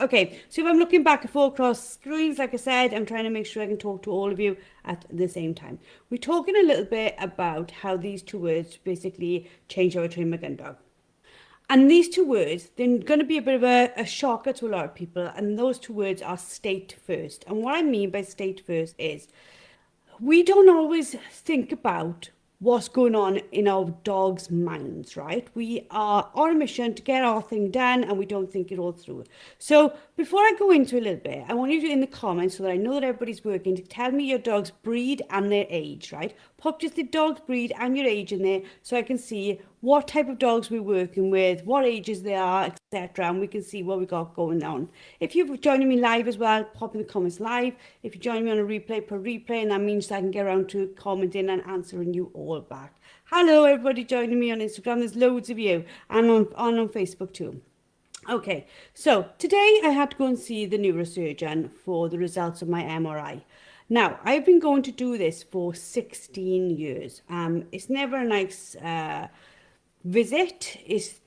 Okay, so if I'm looking back and forth across screens, like I said, I'm trying to make sure I can talk to all of you at the same time. We're talking a little bit about how these two words basically change how I train my gun dog. And these two words, they're going to be a bit of a shocker to a lot of people. And those two words are state first. And what I mean by state first is we don't always think about what's going on in our dogs' minds, right? We are on a mission to get our thing done and we don't think it all through. So before I go into a little bit, I want you to in the comments so that I know that everybody's working to tell me your dog's breed and their age, right? Pop just the dog's breed and your age in there so I can see what type of dogs we're working with, what ages they are, etc. And we can see what we got going on. If you're joining me live as well, pop in the comments live. If you're joining me on a replay, per replay, and that means I can get around to commenting and answering you all back. Hello, everybody joining me on Instagram. There's loads of you, and on Facebook too. Okay, so today I had to go and see the neurosurgeon for the results of my MRI. Now, I've been going to do this for 16 years. It's never a nice visit.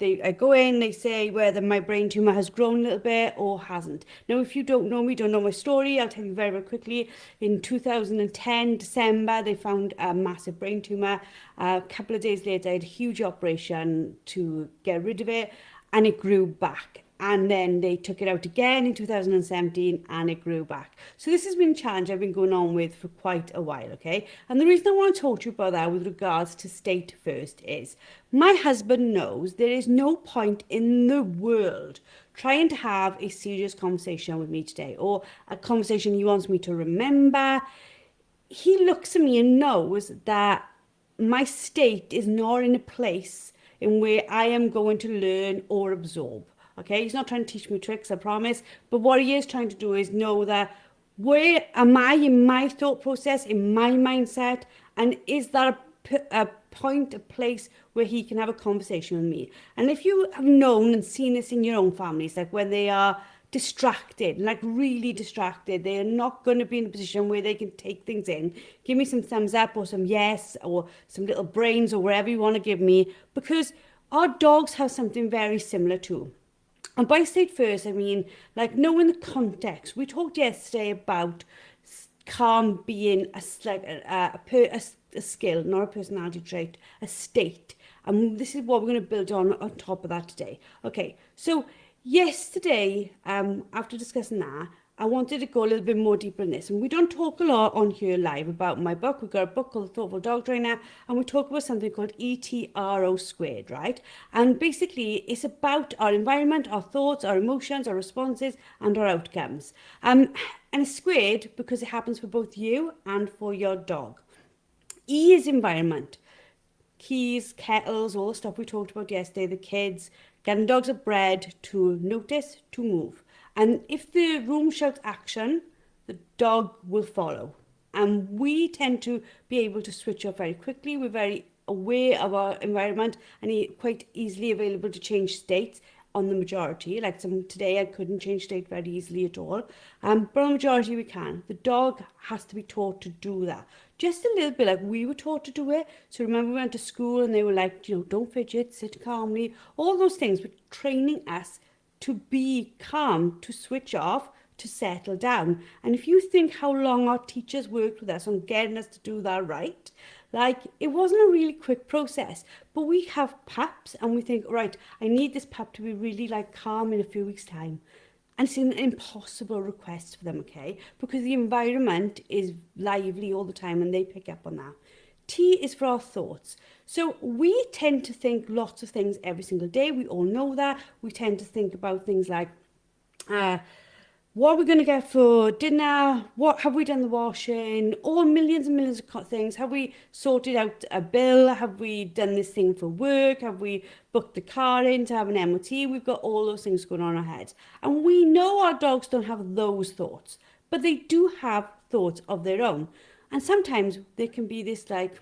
I go in, they say whether my brain tumor has grown a little bit or hasn't. Now, if you don't know me, don't know my story, I'll tell you very, very quickly. In 2010, December, they found a massive brain tumor. A couple of days later, I had a huge operation to get rid of it, and it grew back. And then they took it out again in 2017 and it grew back. So this has been a challenge I've been going on with for quite a while, okay? And the reason I want to talk to you about that with regards to state first is my husband knows there is no point in the world trying to have a serious conversation with me today or a conversation he wants me to remember. He looks at me and knows that my state is not in a place in where I am going to learn or absorb. Okay, he's not trying to teach me tricks, I promise. But what he is trying to do is know that where am I in my thought process, in my mindset, and is that a point, a place where he can have a conversation with me? And if you have known and seen this in your own families, like when they are distracted, like really distracted, they are not going to be in a position where they can take things in. Give me some thumbs up or some yes or some little brains or wherever you want to give me, because our dogs have something very similar too. And by state first, I mean, like, knowing the context. We talked yesterday about calm being a skill, not a personality trait, a state. And this is what we're going to build on top of that today. Okay, so yesterday, after discussing that, I wanted to go a little bit more deeper in this. And we don't talk a lot on here live about my book. We've got a book called The Thoughtful Dog Trainer, and we talk about something called ETRO squared, right? And basically, it's about our environment, our thoughts, our emotions, our responses, and our outcomes. And it's squared because it happens for both you and for your dog. E is environment. Keys, kettles, all the stuff we talked about yesterday, the kids, getting dogs are bred to notice, to move. And if the room shouts action, the dog will follow. And we tend to be able to switch off very quickly. We're very aware of our environment and quite easily available to change states on the majority. Like today, I couldn't change state very easily at all. But on the majority, we can. The dog has to be taught to do that. Just a little bit like we were taught to do it. So remember, we went to school and they were like, don't fidget, sit calmly. All those things were training us to be calm, to switch off, to settle down. And if you think how long our teachers worked with us on getting us to do that right, like, it wasn't a really quick process. But we have pups and we think, right, I need this pup to be really like calm in a few weeks' time. And it's an impossible request for them, okay? Because the environment is lively all the time and they pick up on that. T is for our thoughts. So we tend to think lots of things every single day. We all know that. We tend to think about things like, what are we going to get for dinner? What have we done the washing? All millions and millions of things. Have we sorted out a bill? Have we done this thing for work? Have we booked the car in to have an MOT? We've got all those things going on in our heads. And we know our dogs don't have those thoughts, but they do have thoughts of their own. And sometimes there can be this like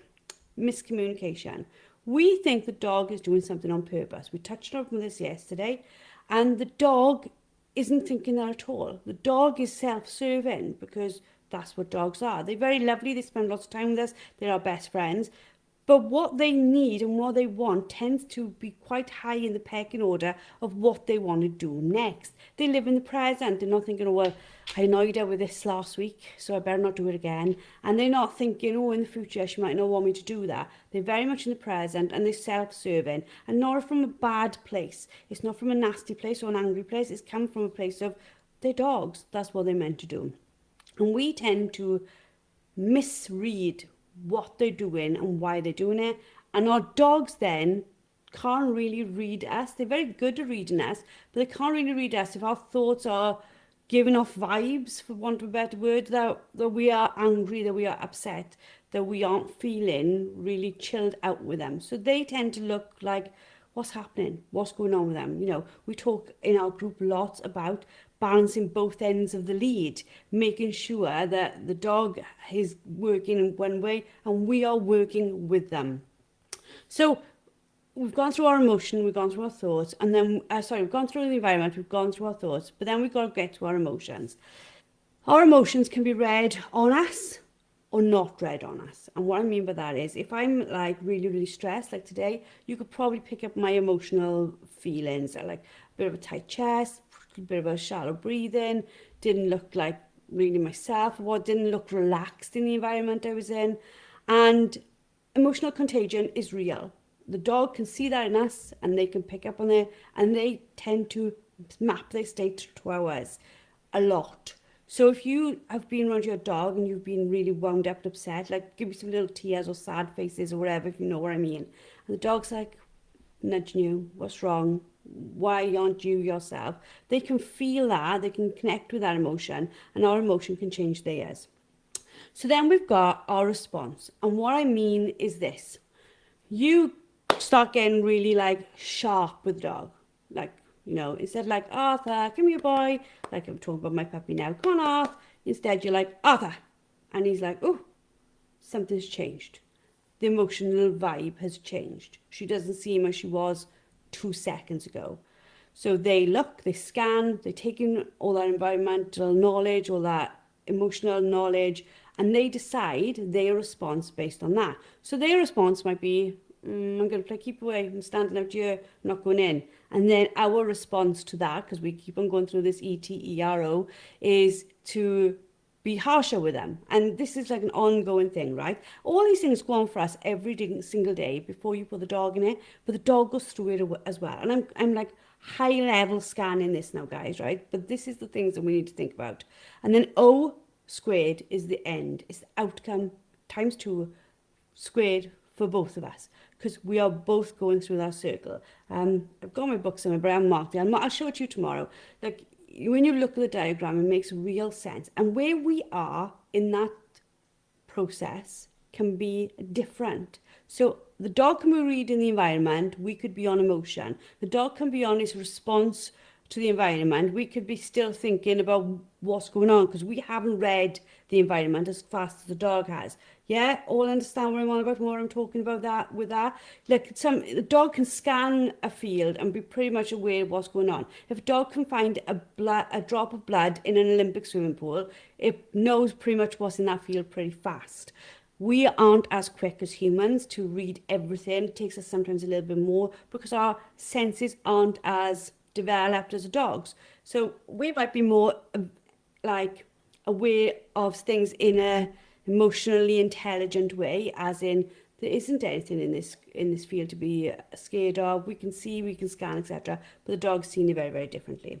miscommunication. We think the dog is doing something on purpose. We touched on this yesterday, and the dog isn't thinking that at all. The dog is self-serving because that's what dogs are. They're very lovely. They spend lots of time with us. They're our best friends. But what they need and what they want tends to be quite high in the pecking order of what they want to do next. They live in the present. They're not thinking, oh, well, I annoyed her with this last week, so I better not do it again. And they're not thinking, oh, in the future, she might not want me to do that. They're very much in the present and they're self-serving and not from a bad place. It's not from a nasty place or an angry place. It's come from a place of they're dogs. That's what they're meant to do. And we tend to misread what they're doing and why they're doing it. And our dogs then can't really read us. They're very good at reading us, but they can't really read us if our thoughts are giving off vibes, for want of a better word, that we are angry, that we are upset, that we aren't feeling really chilled out with them. So they tend to look like, what's happening? What's going on with them? You know, we talk in our group lots about balancing both ends of the lead, making sure that the dog is working in one way and we are working with them. So we've gone through our emotion, we've gone through our thoughts, and then, we've gone through the environment, we've gone through our thoughts, but then we've got to get to our emotions. Our emotions can be read on us or not read on us. And what I mean by that is if I'm like really, really stressed, like today, you could probably pick up my emotional feelings, like a bit of a tight chest, a bit of a shallow breathing, didn't look like really myself, or didn't look relaxed in the environment I was in. And emotional contagion is real. The dog can see that in us and they can pick up on it and they tend to map their state to ours a lot. So if you have been around your dog and you've been really wound up and upset, like give me some little tears or sad faces or whatever, if you know what I mean. And the dog's like nudging you, what's wrong? Why aren't you yourself? They can feel that, they can connect with that emotion, and our emotion can change theirs. So then we've got our response. And what I mean is this. You start getting really like sharp with the dog. Like, you know, instead of like, Arthur, come here, boy. Like I'm talking about my puppy now. Come on, Arthur. Instead, you're like, Arthur. And he's like, oh, something's changed. The emotional vibe has changed. She doesn't seem as she was 2 seconds ago. So they look, they scan, they take in all that environmental knowledge, all that emotional knowledge, and they decide their response based on that. So their response might be, I'm going to play keep away, I'm standing out here, I'm not going in. And then our response to that, because we keep on going through this ETERO, is to be harsher with them. And this is like an ongoing thing, right? All these things go on for us every single day before you put the dog in it, but the dog goes through it as well. And I'm like high level scanning this now, guys, right? But this is the things that we need to think about. And then O squared is the end, it's the outcome times 2 squared for both of us, because we are both going through that circle. I've got my book somewhere, but I'm marked it. I'll show it to you tomorrow. Like when you look at the diagram, it makes real sense. And where we are in that process can be different. So the dog can be reading the environment, we could be on emotion. The dog can be on its response to the environment. We could be still thinking about what's going on because we haven't read the environment as fast as the dog has. Yeah, all understand what I'm on about, what I'm talking about that with that. Like the dog can scan a field and be pretty much aware of what's going on. If a dog can find a drop of blood in an Olympic swimming pool, it knows pretty much what's in that field pretty fast. We aren't as quick as humans to read everything. It takes us sometimes a little bit more because our senses aren't as developed as a dog's. So we might be more like aware of things in a emotionally intelligent way, as in there isn't anything in this field to be scared of. We can see, we can scan, etc. But the dog's seen it very, very differently.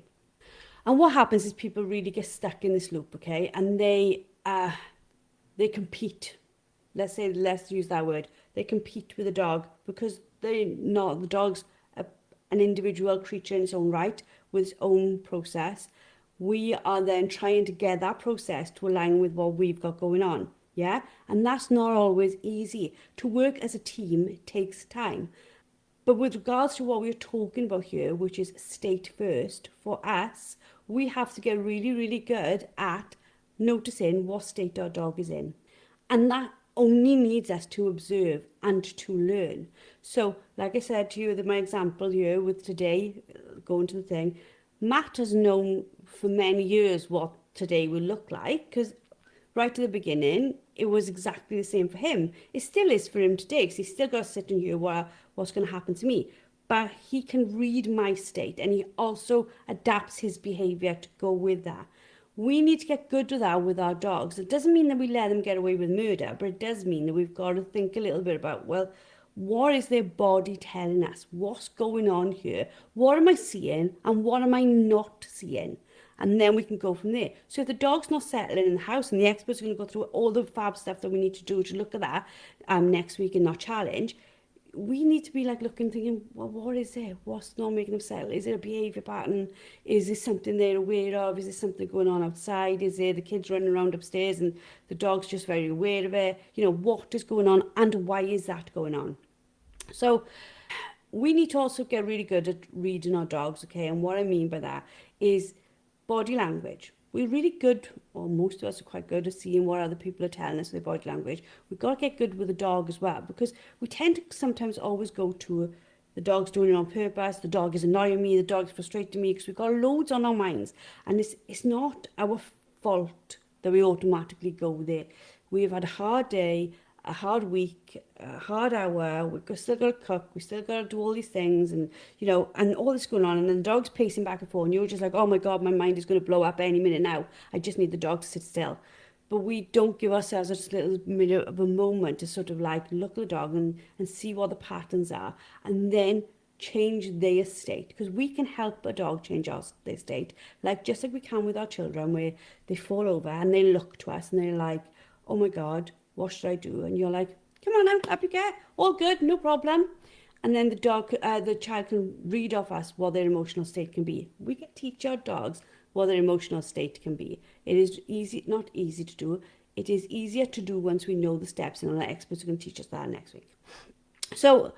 And what happens is people really get stuck in this loop, okay? And they compete. Let's use that word. They compete with the dog because the dog's an individual creature in its own right with its own process. We are then trying to get that process to align with what we've got going on. Yeah. And that's not always easy. To work as a team takes time. But with regards to what we're talking about here, which is state first, for us, we have to get really, really good at noticing what state our dog is in. And that only needs us to observe and to learn. So, like I said to you, my example here with today, going to the thing, Matt has known for many years what today will look like, because right at the beginning, it was exactly the same for him. It still is for him today, because he's still got to sit and hear what's going to happen to me. But he can read my state, and he also adapts his behaviour to go with that. We need to get good at that with our dogs. It doesn't mean that we let them get away with murder, but it does mean that we've got to think a little bit about, well, what is their body telling us? What's going on here? What am I seeing and what am I not seeing? And then we can go from there. So if the dog's not settling in the house, and the experts are going to go through all the fab stuff that we need to do to look at that next week in our challenge, we need to be like looking, thinking, well, what is it? What's not making them settle? Is it a behaviour pattern? Is this something they're aware of? Is there something going on outside? Is there the kids running around upstairs and the dog's just very aware of it? You know, what is going on and why is that going on? So we need to also get really good at reading our dogs, okay? And what I mean by that is body language. We're really good, or most of us are quite good at seeing what other people are telling us with their body language. We've got to get good with the dog as well, because we tend to sometimes always go to the dog's doing it on purpose, the dog is annoying me, the dog's frustrating me, because we've got loads on our minds. And it's not our fault that we automatically go there. We've had a hard day, a hard week, a hard hour, we've still got to cook, we still got to do all these things, and you know, and all this going on, and then the dog's pacing back and forth, and you're just like, oh my God, my mind is going to blow up any minute now. I just need the dog to sit still. But we don't give ourselves a little minute of a moment to sort of like look at the dog and see what the patterns are, and then change their state, because we can help a dog change their state, like just like we can with our children, where they fall over and they look to us and they're like, oh my God, what should I do? And you're like, come on now, up you get, all good, no problem. And then the child can read off us what their emotional state can be. We can teach our dogs what their emotional state can be. It is easy, not easy to do. It is easier to do once we know the steps, and our experts are going to teach us that next week. So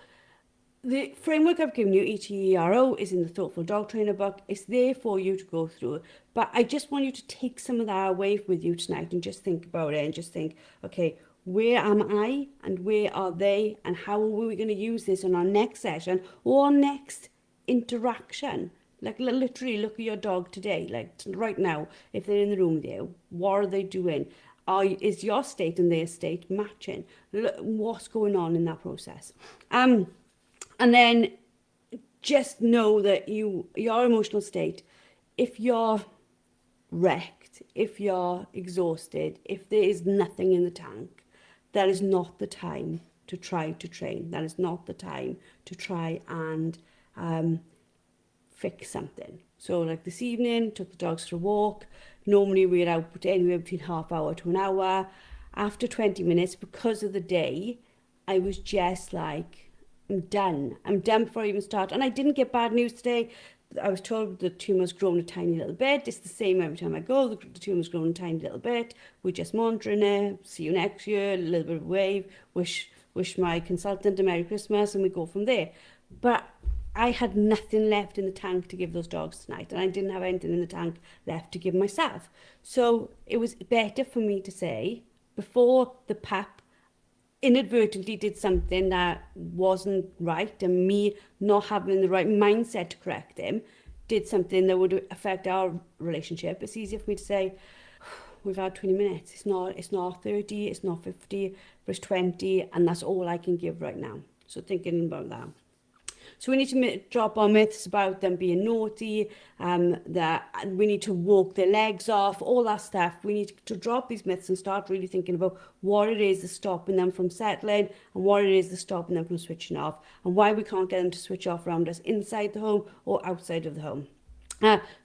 the framework I've given you, ETERO, is in the Thoughtful Dog Trainer book. It's there for you to go through. But I just want you to take some of that away with you tonight and just think about it and just think, okay, where am I and where are they, and how are we going to use this in our next session or next interaction? Like literally look at your dog today, like right now, if they're in the room with you, what are they doing? Is your state and their state matching? What's going on in that process? And then just know that your emotional state, if you're wrecked, if you're exhausted, if there is nothing in the tank, that is not the time to try to train. That is not the time to try and fix something. So like this evening, took the dogs for a walk. Normally we're out anywhere between half hour to an hour. After 20 minutes, because of the day, I was just like, I'm done. I'm done before I even start. And I didn't get bad news today. I was told the tumour's grown a tiny little bit. It's the same every time I go. The tumour's grown a tiny little bit. We're just monitoring it. See you next year. A little bit of a wave. Wish my consultant a Merry Christmas, and we go from there. But I had nothing left in the tank to give those dogs tonight, and I didn't have anything in the tank left to give myself. So it was better for me to say, before the pup inadvertently did something that wasn't right, and me not having the right mindset to correct him did something that would affect our relationship, it's easier for me to say, we've had 20 minutes. It's not 30, it's not 50, but it's 20, and that's all I can give right now. So thinking about that. So we need to drop our myths about them being naughty, that we need to walk their legs off, all that stuff. We need to drop these myths and start really thinking about what it is that's stopping them from settling, and what it is that's stopping them from switching off, and why we can't get them to switch off around us inside the home or outside of the home.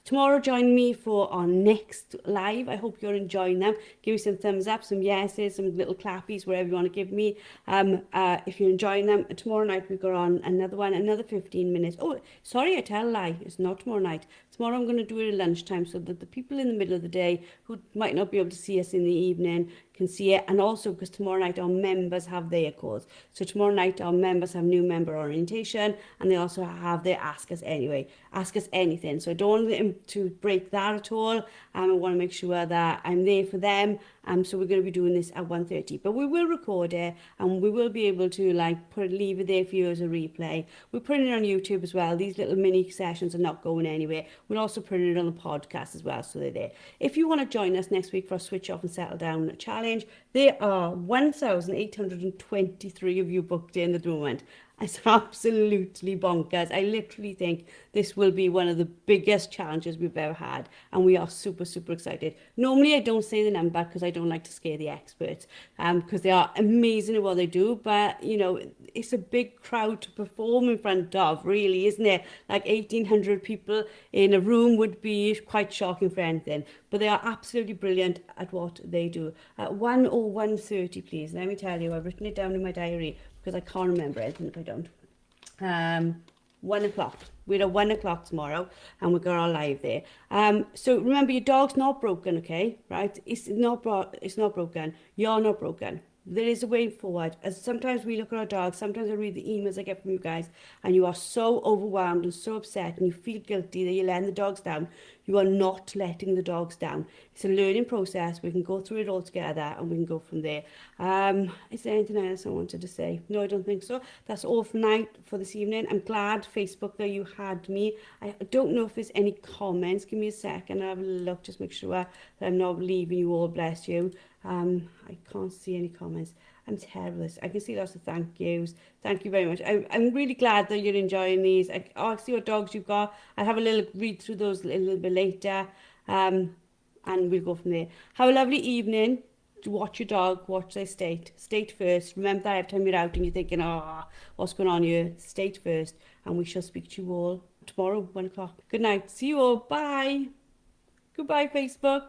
Tomorrow, join me for our next live. I hope you're enjoying them. Give me some thumbs up, some yeses, some little clappies, whatever you want to give me. If you're enjoying them. Tomorrow night we go on another one, another 15 minutes. Oh, sorry, I tell a lie. It's not tomorrow night. Tomorrow I'm going to do it at lunchtime, so that the people in the middle of the day who might not be able to see us in the evening can see it. And also because tomorrow night our members have their calls. So tomorrow night our members have new member orientation, and they also have their Ask Us Anyway. Ask Us Anything. So I don't want them to break that at all. I want to make sure that I'm there for them. So we're going to be doing this at 1:30, but we will record it, and we will be able to like leave it there for you as a replay. We're putting it on YouTube as well. These little mini sessions are not going anywhere. We'll also put it on the podcast as well, so they're there. If you want to join us next week for a Switch Off and Settle Down challenge, there are 1,823 of you booked in at the moment. It's absolutely bonkers. I literally think this will be one of the biggest challenges we've ever had, and we are super, super excited. Normally, I don't say the number because I don't like to scare the experts, because they are amazing at what they do, but, you know, it's a big crowd to perform in front of, really, isn't it? Like 1,800 people in a room would be quite shocking for anything, but they are absolutely brilliant at what they do. At 1 or 1:30, please. Let me tell you, I've written it down in my diary, because I can't remember anything if I don't. 1 o'clock. We're at 1 o'clock tomorrow, and we're going live there. So remember, your dog's not broken, okay? Right? It's not broken. You're not broken. There is a way forward. As sometimes we look at our dogs, sometimes I read the emails I get from you guys, and you are so overwhelmed and so upset, and you feel guilty that you're letting the dogs down. You are not letting the dogs down. It's a learning process. We can go through it all together, and we can go from there. Is there anything else I wanted to say? No, I don't think so. That's all for night, for this evening. I'm glad, Facebook, that you had me. I don't know if there's any comments. Give me a second. I'll have a look. Just make sure that I'm not leaving you all. Bless you. I can't see any comments. I'm terrible at this. I can see lots of thank yous. Thank you very much. I'm really glad that you're enjoying these. I see what dogs you've got. I'll have a little read through those a little bit later. And we'll go from there. Have a lovely evening. Watch your dog. Watch their state. State first. Remember that every time you're out and you're thinking, oh, what's going on here? State first. And we shall speak to you all tomorrow, 1 o'clock. Good night. See you all. Bye. Goodbye, Facebook.